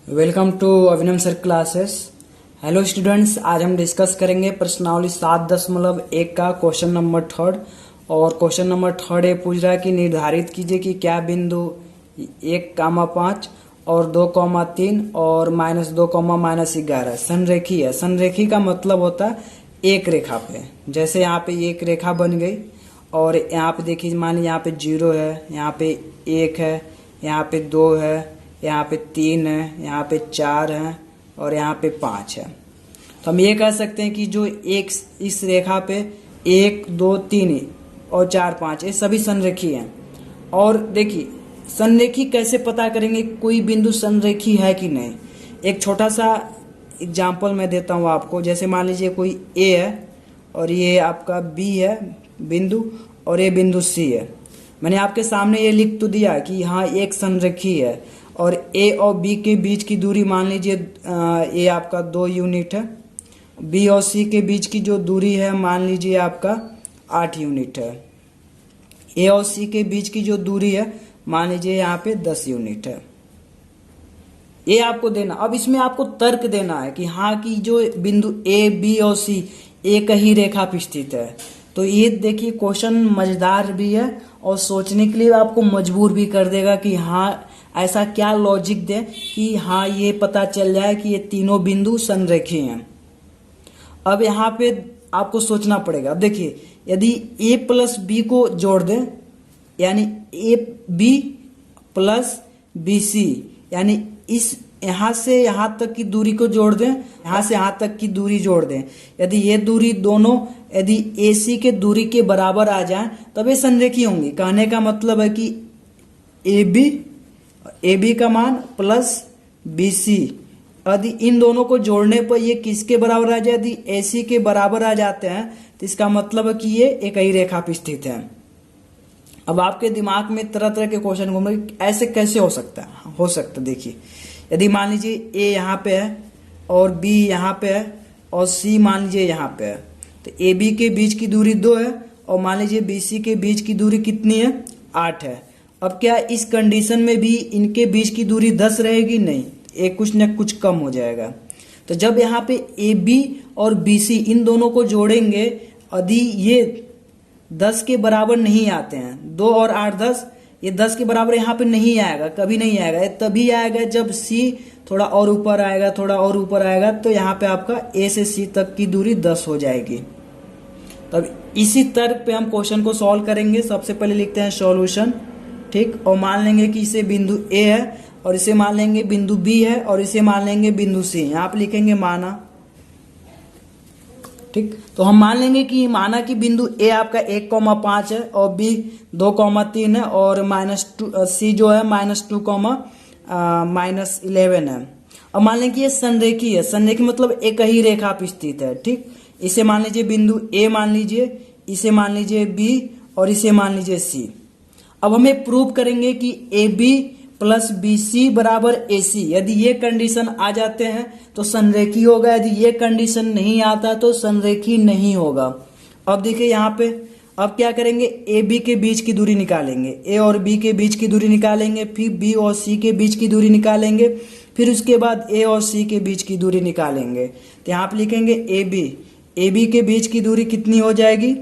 Welcome to Abhinav sir classes. Hello students, आज हम discuss करेंगे प्रश्नावली 7.1 का क्वेश्चन नंबर थर्ड। और क्वेश्चन नंबर थर्ड ये पूछ रहा है कि निर्धारित कीजिए कि क्या बिंदु 1,5 और 2,3 और -2, -11 संरेखी है। संरेखी का मतलब होता है एक रेखा पे। जैसे यहाँ पे एक रेखा बन गई और यहाँ पे देखिए, मान लीजिए यहाँ पे 0 है, यहाँ पे 1 है, यहाँ पे 2 है, यहाँ पे 3 है, यहाँ पे 4 है और यहाँ पे 5 है। तो हम ये कह सकते हैं कि जो एक इस रेखा पे 1, 2, 3 और 4, 5 ये सभी संरेखी हैं। और देखिए संरेखी कैसे पता करेंगे कोई बिंदु संरेखी है कि नहीं। एक छोटा सा एग्जाम्पल मैं देता हूँ आपको। जैसे मान लीजिए कोई ए है और ये आपका बी है बिंदु और ये बिंदु सी है। मैंने आपके सामने ये लिख तो दिया कि हाँ एक संरेखी है। और ए और बी के बीच की दूरी मान लीजिए ए आपका 2 यूनिट है, बी और सी के बीच की जो दूरी है मान लीजिए आपका 8 यूनिट है, ए और सी के बीच की जो दूरी है मान लीजिए यहाँ पे 10 यूनिट है। ये आपको देना। अब इसमें आपको तर्क देना है कि हाँ कि जो बिंदु ए बी और सी एक ही रेखा पर स्थित है। तो ये देखिए क्वेश्चन मजेदार भी है और सोचने के लिए आपको मजबूर भी कर देगा कि हाँ ऐसा क्या लॉजिक दे कि हाँ ये पता चल जाए कि ये तीनों बिंदु संरेखी हैं। अब यहाँ पे आपको सोचना पड़ेगा। अब देखिए यदि ए प्लस बी को जोड़ दें यानी A B plus B C, यानी इस यहाँ से यहाँ तक की दूरी को जोड़ दें, यहाँ से यहाँ तक की दूरी जोड़ दें। यदि ये दूरी दोनों यदि ए सी के दूरी के बराबर आ जाए तब ये संरेखी होंगी। कहने का मतलब है कि ए बी का मान प्लस बी सी, यदि इन दोनों को जोड़ने पर ये किसके बराबर आ जाए, यदि ए सी के बराबर आ जाते हैं तो इसका मतलब है कि ये एक ही रेखा पर स्थित है। अब आपके दिमाग में तरह तरह के क्वेश्चन घूम रहे, ऐसे कैसे हो सकता है। हो सकता है देखिए, यदि मान लीजिए ए यहाँ पे है और बी यहाँ पे है और सी मान लीजिए यहाँ पे है, तो ए बी के बीच की दूरी 2 है और मान लीजिए बी सी के बीच की दूरी कितनी है, 8 है। अब क्या इस कंडीशन में भी इनके बीच की दूरी 10 रहेगी? नहीं, एक कुछ न कुछ कम हो जाएगा। तो जब यहाँ पे ए बी और बी सी इन दोनों को जोड़ेंगे, यदि ये 10 के बराबर नहीं आते हैं, 2 और 8 10, ये 10 के बराबर यहाँ पे नहीं आएगा, कभी नहीं आएगा। ये तभी आएगा जब सी थोड़ा और ऊपर आएगा, थोड़ा और ऊपर आएगा, तो यहाँ पे आपका ए से सी तक की दूरी 10 हो जाएगी। तब इसी तर्क पे हम क्वेश्चन को सॉल्व करेंगे। सबसे पहले लिखते हैं सॉल्यूशन, ठीक। और मान लेंगे कि इसे बिंदु ए है और इसे मान लेंगे बिंदु बी है और इसे मान लेंगे बिंदु सी। यहाँ पे लिखेंगे माना, ठीक। तो हम मान लेंगे कि माना कि बिंदु ए आपका 1,5 है और बी 2,3 है और सी जो है -2, -11 है। अब मान लेंगे कि ये संरेखी है। संरेखी मतलब एक ही रेखा पर स्थित है, ठीक। इसे मान लीजिए बिंदु ए मान लीजिए, इसे मान लीजिए बी और इसे मान लीजिए सी। अब हमें प्रूव करेंगे कि A B plus B C बराबर ए सी। यदि ये कंडीशन आ जाते हैं तो संरेखी होगा, यदि ये कंडीशन नहीं आता तो संरेखी नहीं होगा। अब देखिए यहाँ पे, अब क्या करेंगे, ए बी के बीच की दूरी निकालेंगे, ए और बी के बीच की दूरी निकालेंगे, फिर बी और सी के बीच की दूरी निकालेंगे, फिर उसके बाद ए और सी के बीच की दूरी निकालेंगे। तो यहाँ पे लिखेंगे ए बी के बीच की दूरी कितनी हो जाएगी।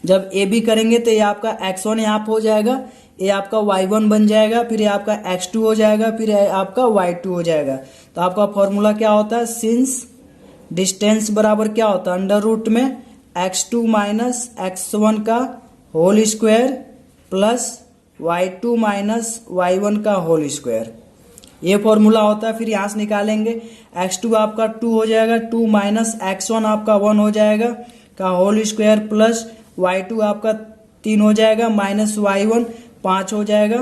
जब ए बी करेंगे तो ये आपका x1 यहाँ पे हो जाएगा, ये आपका y1 बन जाएगा, फिर ये आपका x2 हो जाएगा, फिर आपका y2 हो जाएगा। तो आपका फॉर्मूला क्या होता है, सिंस डिस्टेंस बराबर क्या होता है, अंडर रूट में x2 माइनस x1 का whole square plus y2 minus y1 का होल स्क्वायर। ये फॉर्मूला होता है। फिर यहाँ से निकालेंगे x2 आपका 2 हो जाएगा, 2 माइनस x1 आपका 1 हो जाएगा का होल स्क्वायर प्लस y2 आपका 3 हो जाएगा माइनस y1 5 हो जाएगा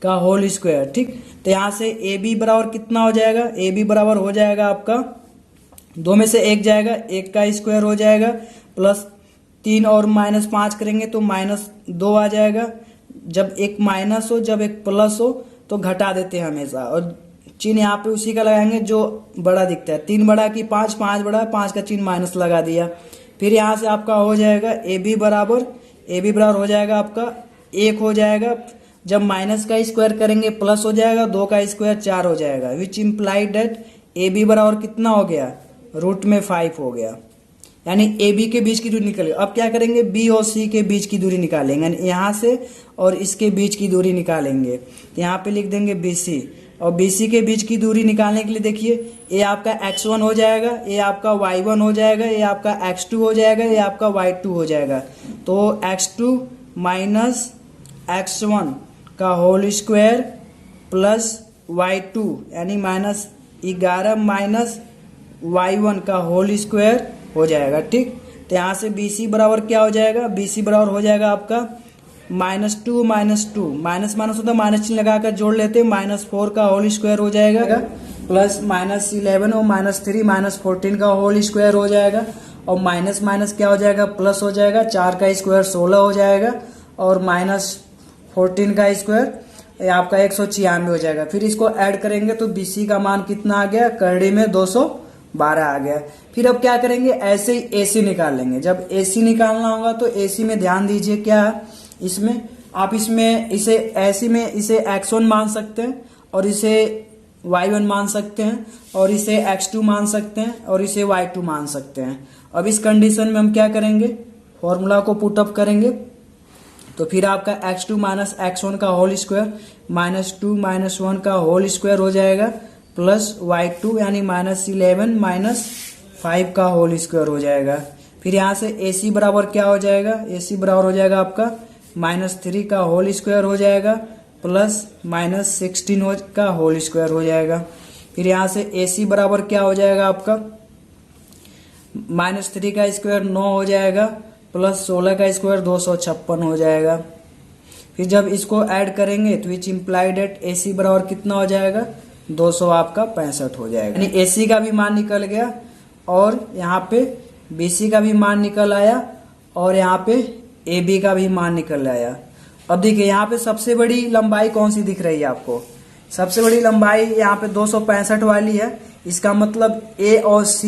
का होल स्क्वायर, ठीक। तो यहाँ से ए बी बराबर कितना हो जाएगा, ए बी बराबर हो जाएगा आपका 2 में से 1 जाएगा, 1 का स्क्वायर हो जाएगा प्लस 3 और -5 करेंगे तो -2 आ जाएगा। जब एक माइनस हो जब एक प्लस हो तो घटा देते हैं हमेशा, और चिन्ह यहाँ पे उसी का लगाएंगे जो बड़ा दिखता है। 3 बड़ा की 5, 5 बड़ा, 5 का चिन्ह माइनस लगा दिया। फिर यहाँ से आपका हो जाएगा ए बी बराबर हो जाएगा आपका 1 हो जाएगा जब माइनस का स्क्वायर करेंगे प्लस हो जाएगा, 2 का स्क्वायर 4 हो जाएगा, विच इम्प्लाइड डेट ए बी बराबर कितना हो गया, रूट में 5 हो गया, यानी ए बी के बीच की दूरी निकल गई। अब क्या करेंगे, बी और सी के बीच की दूरी निकालेंगे, यानी यहाँ से और इसके बीच की दूरी निकालेंगे। तो यहाँ पे लिख देंगे बी सी, और बी सी के बीच की दूरी निकालने के लिए देखिए, ये आपका x1 हो जाएगा, ये आपका y1 हो जाएगा, ये आपका x2 हो जाएगा, ये आपका y2 हो जाएगा। तो x2 माइनस x1 का होल स्क्वायर प्लस y2 यानी -11 माइनस y1 का होल स्क्वायर हो जाएगा। ठीक, तो यहाँ से BC बराबर क्या हो जाएगा, BC बराबर हो जाएगा आपका -2 माइनस माइनस होता है, माइनस चिन्ह लगाकर जोड़ लेते हैं, -4 का होल स्क्वायर हो जाएगा प्लस -11 और -3 -14 का होल स्क्वायर हो जाएगा, और माइनस माइनस क्या हो जाएगा, प्लस हो जाएगा, 4 का स्क्वायर 16 हो जाएगा, और -14 का स्क्वायर आपका 196 हो जाएगा। फिर इसको ऐड करेंगे तो BC का मान कितना आ गया, करड़ी में 212 आ गया। फिर अब क्या करेंगे, ऐसे ही AC निकाल लेंगे। जब AC निकालना होगा तो AC में ध्यान दीजिए, क्या इसमें आप इसमें इसे ऐसे में इसे x1 मान सकते हैं, और इसे y1 मान सकते हैं, और इसे x2 मान सकते हैं, और इसे y2 मान सकते हैं। अब इस कंडीशन में हम क्या करेंगे, फॉर्मूला को पुटअप करेंगे, तो फिर आपका x2 माइनस x1 का होल स्क्वायर -2 -1 का होल स्क्वायर हो जाएगा प्लस y2 यानी -11 -5 का होल स्क्वायर हो जाएगा। फिर यहाँ से AC बराबर क्या हो जाएगा, AC बराबर हो जाएगा आपका -3 का होल स्क्वायर हो जाएगा प्लस -16 का होल स्क्वायर हो जाएगा। फिर यहाँ से AC बराबर क्या हो जाएगा आपका -3 का स्क्वायर 9 हो जाएगा प्लस 16 का स्क्वायर 256 हो जाएगा। फिर जब इसको ऐड करेंगे तो विच इम्प्लाइड एट AC बराबर कितना हो जाएगा, 200 आपका 65 हो जाएगा, यानी AC का भी मान निकल गया, और यहाँ पे BC का भी मान निकल आया, और यहाँ पे AB का भी मान निकल आया। अब देखिए यहाँ पे सबसे बड़ी लंबाई कौन सी दिख रही है आपको, सबसे बड़ी लंबाई यहाँ पे 265 वाली है। इसका मतलब A और C,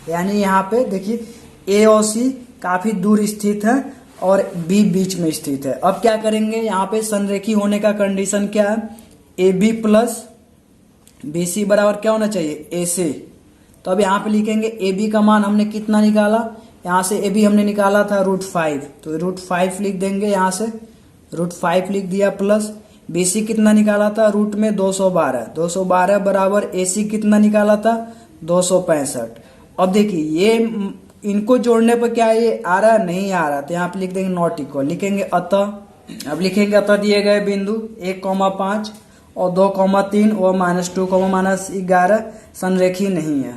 यानी यहाँ पे देखिए A और C काफी दूर स्थित है और B बीच में स्थित है। अब क्या करेंगे, यहाँ पे संरेखी होने का कंडीशन क्या है, AB प्लस BC बराबर क्या होना चाहिए, AC। तो अब यहाँ पे लिखेंगे AB का मान हमने कितना निकाला, यहाँ से AB हमने निकाला था √5, तो √5 लिख देंगे, यहाँ से √5 लिख दिया, प्लस BC कितना निकाला था, रूट में 212 बराबर AC कितना निकाला था 265। अब देखिए ये इनको जोड़ने पर क्या ये आ रहा है, नहीं आ रहा, तो यहाँ पे लिख देंगे नॉट इक्वल, लिखेंगे अतः। अब लिखेंगे अतः दिए गए बिंदु 1,5 और 2,3 और -2, -11 संरेखी नहीं है।